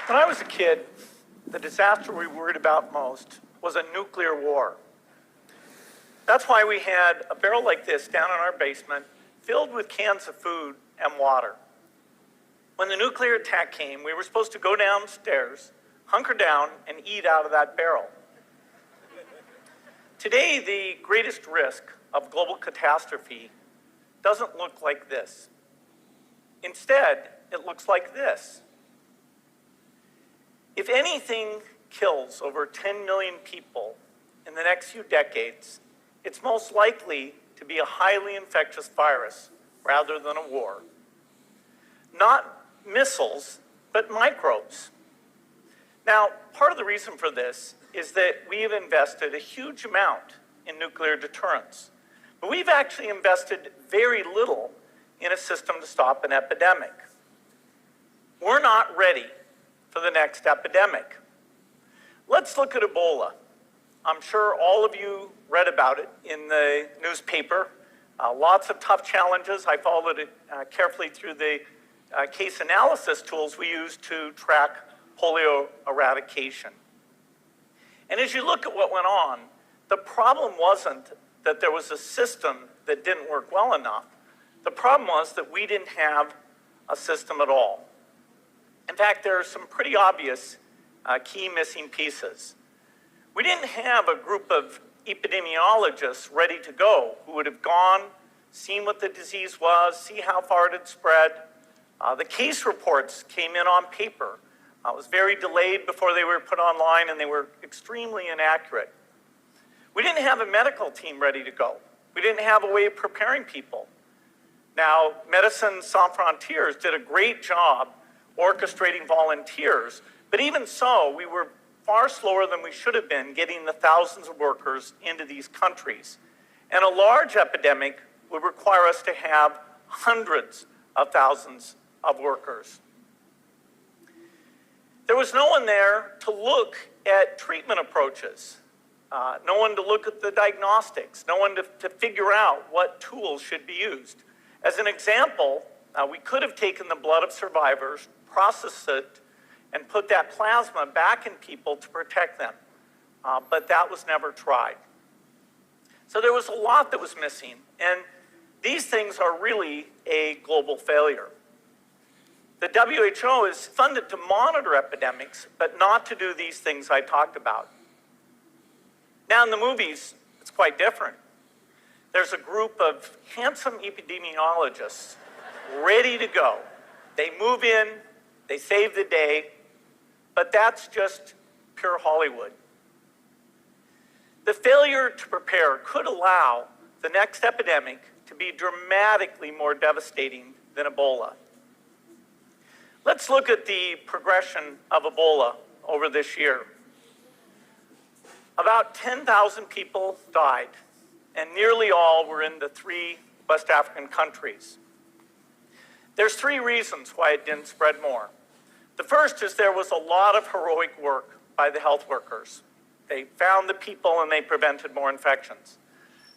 When I was a kid, the disaster we worried about most was a nuclear war. That's why we had a barrel like this down in our basement filled with cans of food and water. When the nuclear attack came, we were supposed to go downstairs, hunker down, and eat out of that barrel. Today, the greatest risk of global catastrophe doesn't look like this. Instead, it looks like this. If anything kills over 10 million people in the next few decades, it's most likely to be a highly infectious virus rather than a war. Not missiles, but microbes. Now, part of the reason for this is that we have invested a huge amount in nuclear deterrence, but we've actually invested very little in a system to stop an epidemic. We're not ready for the next epidemic. Let's look at Ebola. I'm sure all of you read about it in the newspaper. Lots of tough challenges. I followed it carefully through the case analysis tools we use to track polio eradication. And as you look at what went on, the problem wasn't that there was a system that didn't work well enough. The problem was that we didn't have a system at all. In fact, there are some pretty obvious key missing pieces. We didn't have a group of epidemiologists ready to go who would have gone, seen what the disease was, see how far it had spread. The case reports came in on paper. It was very delayed before they were put online, and they were extremely inaccurate. We didn't have a medical team ready to go. We didn't have a way of preparing people. Now, Médecins Sans Frontières did a great job orchestrating volunteers, but even so, we were far slower than we should have been getting the thousands of workers into these countries. And a large epidemic would require us to have hundreds of thousands of workers. There was no one there to look at treatment approaches, no one to look at the diagnostics, no one to figure out what tools should be used. As an example, we could have taken the blood of survivors, processed it, and put that plasma back in people to protect them, but that was never tried. So there was a lot that was missing, and these things are really a global failure. The WHO is funded to monitor epidemics, but not to do these things I talked about. Now in the movies, it's quite different. There's a group of handsome epidemiologists ready to go. They move in, they save the day, but that's just pure Hollywood. The failure to prepare could allow the next epidemic to be dramatically more devastating than Ebola. Let's look at the progression of Ebola over this year. About 10,000 people died, and nearly all were in the 3 West African countries. There's 3 reasons why it didn't spread more. The first is there was a lot of heroic work by the health workers. They found the people and they prevented more infections.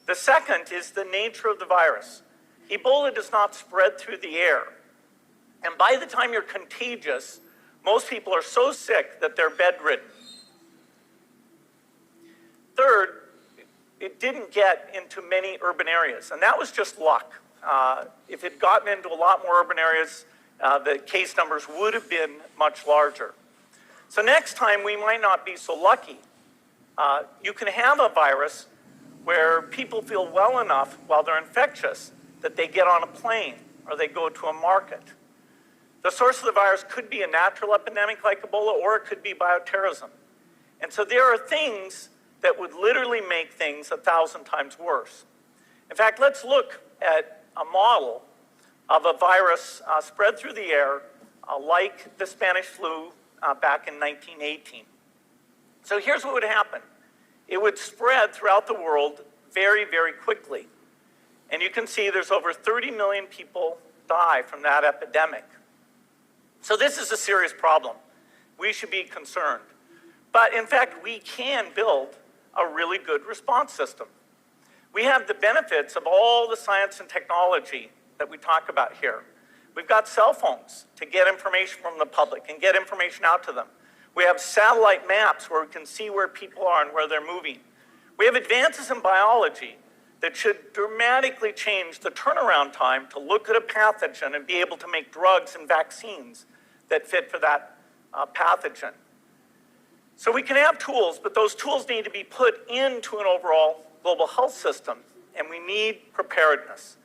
The second is the nature of the virus. Ebola does not spread through the air. And by the time you're contagious, most people are so sick that they're bedridden. Third, it didn't get into many urban areas, and that was just luck. If it had gotten into a lot more urban areas, the case numbers would have been much larger. So next time, we might not be so lucky. You can have a virus where people feel well enough while they're infectious that they get on a plane or they go to a market. The source of the virus could be a natural epidemic like Ebola, or it could be bioterrorism. And so there are things that would literally make things 1,000 times worse. In fact, let's look at a model of a virus spread through the air like the Spanish flu back in 1918. So here's what would happen. It would spread throughout the world very, very quickly. And you can see there's over 30 million people die from that epidemic. So this is a serious problem. We should be concerned. But in fact, we can build a really good response system. We have the benefits of all the science and technology that we talk about here. We've got cell phones to get information from the public and get information out to them. We have satellite maps where we can see where people are and where they're moving. We have advances in biology that should dramatically change the turnaround time to look at a pathogen and be able to make drugs and vaccines that fit for that pathogen. So we can have tools, but those tools need to be put into an overall global health system, and we need preparedness.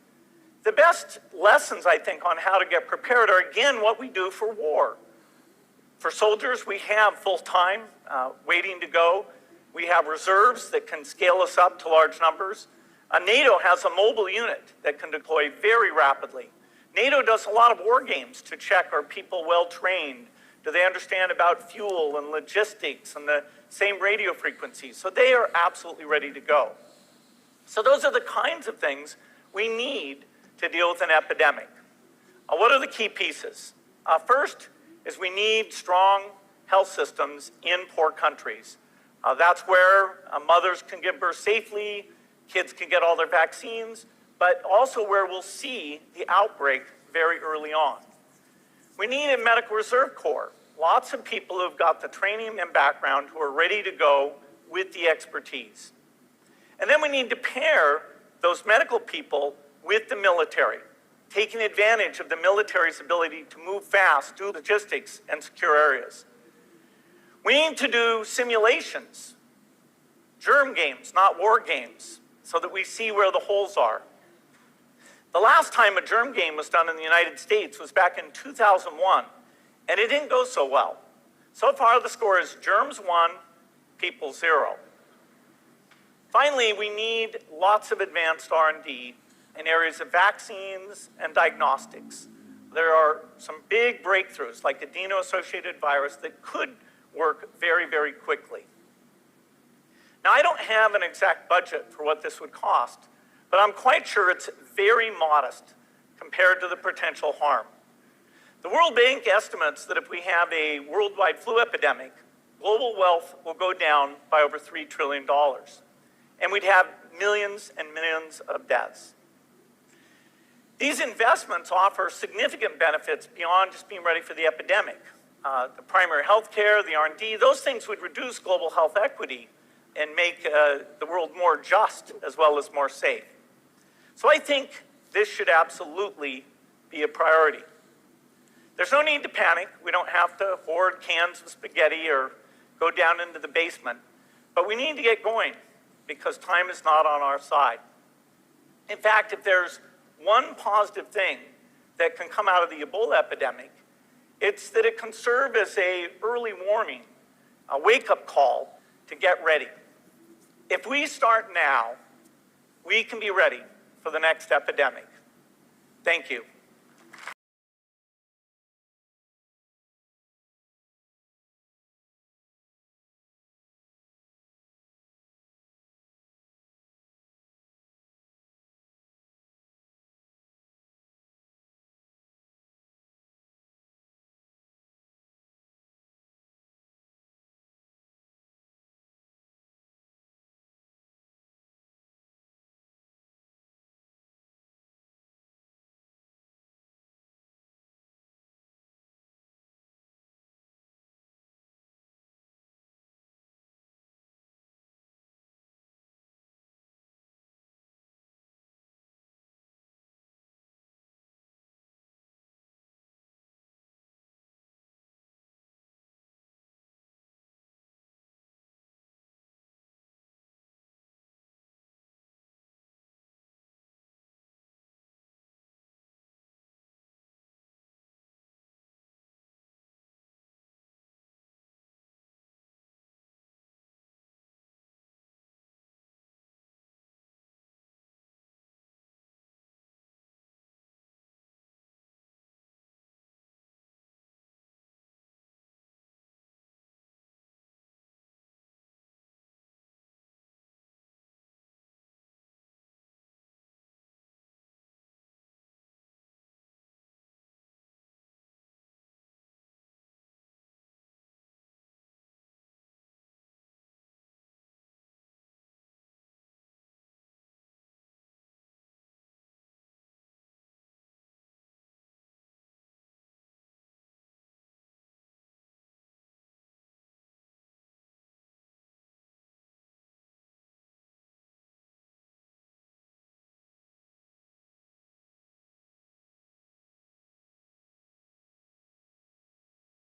The best lessons, I think, on how to get prepared are, again, what we do for war. For soldiers, we have full-time waiting to go. We have reserves that can scale us up to large numbers. NATO has a mobile unit that can deploy very rapidly. NATO does a lot of war games to check, are people well-trained? Do they understand about fuel and logistics and the same radio frequencies? So they are absolutely ready to go. So those are the kinds of things we need to deal with an epidemic. What are the key pieces? First is we need strong health systems in poor countries. That's where mothers can give birth safely, kids can get all their vaccines, but also where we'll see the outbreak very early on. We need a medical reserve corps. Lots of people who've got the training and background who are ready to go with the expertise. And then we need to pair those medical people with the military, taking advantage of the military's ability to move fast, do logistics, and secure areas. We need to do simulations, germ games, not war games, so that we see where the holes are. The last time a germ game was done in the United States was back in 2001, and it didn't go so well. So far, the score is germs 1, people 0. Finally, we need lots of advanced R&D in areas of vaccines and diagnostics. There are some big breakthroughs, like the adeno-associated virus, that could work very, very quickly. Now, I don't have an exact budget for what this would cost, but I'm quite sure it's very modest compared to the potential harm. The World Bank estimates that if we have a worldwide flu epidemic, global wealth will go down by over $3 trillion, and we'd have millions and millions of deaths. These investments offer significant benefits beyond just being ready for the epidemic. The primary health care, the R&D, those things would reduce global health equity and make the world more just as well as more safe. So I think this should absolutely be a priority. There's no need to panic. We don't have to hoard cans of spaghetti or go down into the basement, but we need to get going because time is not on our side. In fact, if there's one positive thing that can come out of the Ebola epidemic, it's that it can serve as an early warning, a wake-up call to get ready. If we start now, we can be ready for the next epidemic. Thank you.